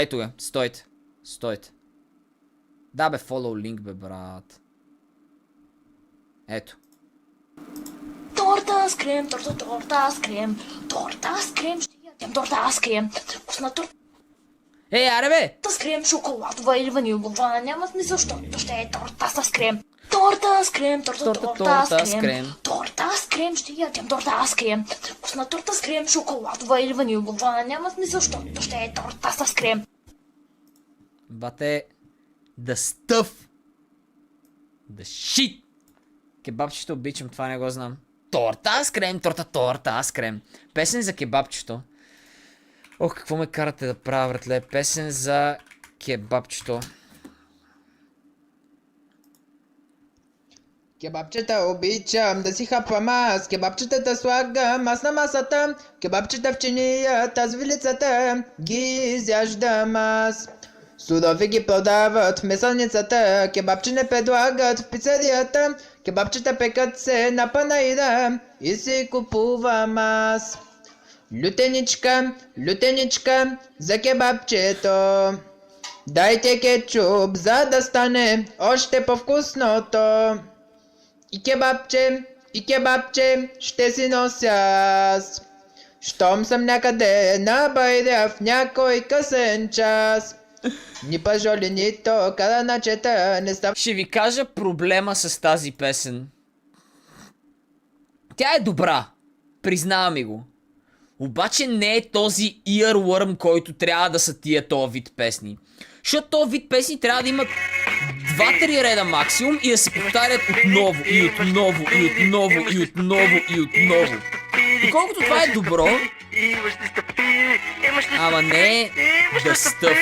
Ето я, стойте. Стойте. Да бе, follow link бе, брат. Ето. Торта с крем, торта с крем, торта с крем, ще ядем торта с крем. Вкусна торта Ей, аре бе! с крем, шоколадова или ванилова, няма смисъл, защото ще е торта с крем. Торта с крем, торта с крем, торта с крем, ще ядем торта с крем. Вкусна торта с крем, шоколадова или ванилова, няма смисъл, защото ще е торта с крем. Бате, the stuff. The shit. Кебабчето обичам, това не го знам. Торта с крем, торта с крем. Песен за кебабчето. Ох, какво ме карате да правя, братле. Песен за кебабчето. Кебабчета обичам да си хапам аз, кебабчетата слагам аз на масата, кебабчета в чинията с вилицата ги изяждам аз. Судови ги продават в месалницата, кебабче не предлагат в пицарията, кебабчета пекат се на панаира и си купувам аз. Лютеничка за кебабчето, дайте кетчуп, за да стане още по-вкусното. И кебабче ще си нося аз, щом съм някъде на байря в някой късен час. Ни пажоли, нито караначета не става. Ще ви кажа проблема с тази песен. Тя е добра. Признавам ми го. Обаче не е този earworm, който трябва да са тия този вид песни. Защото този вид песни трябва да имат 2-3 реда максимум и да се повтарят отново и отново и отново и отново и отново. И колкото това е добро, ама не е the stuff.